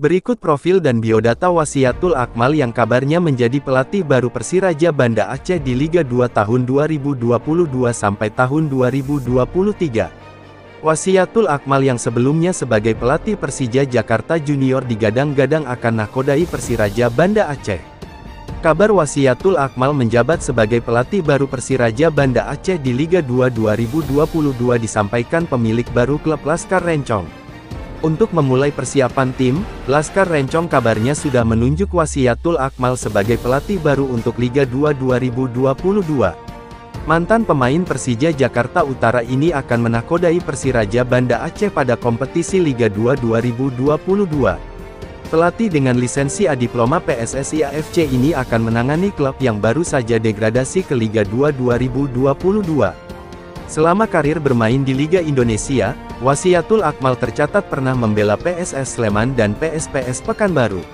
Berikut profil dan biodata Wasiatul Akmal yang kabarnya menjadi pelatih baru Persiraja Banda Aceh di Liga 2 tahun 2022 sampai tahun 2023. Wasiatul Akmal yang sebelumnya sebagai pelatih Persija Jakarta Junior digadang-gadang akan nakodai Persiraja Banda Aceh. Kabar Wasiatul Akmal menjabat sebagai pelatih baru Persiraja Banda Aceh di Liga 2 2022 disampaikan pemilik baru klub Laskar Rencong. Untuk memulai persiapan tim, Laskar Rencong kabarnya sudah menunjuk Wasiatul Akmal sebagai pelatih baru untuk Liga 2 2022. Mantan pemain Persija Jakarta Utara ini akan menakodai Persiraja Banda Aceh pada kompetisi Liga 2 2022. Pelatih dengan lisensi A Diploma PSSI AFC ini akan menangani klub yang baru saja degradasi ke Liga 2 2022. Selama karir bermain di Liga Indonesia, Wasiatul Akmal tercatat pernah membela PSS Sleman dan PSPS Pekanbaru.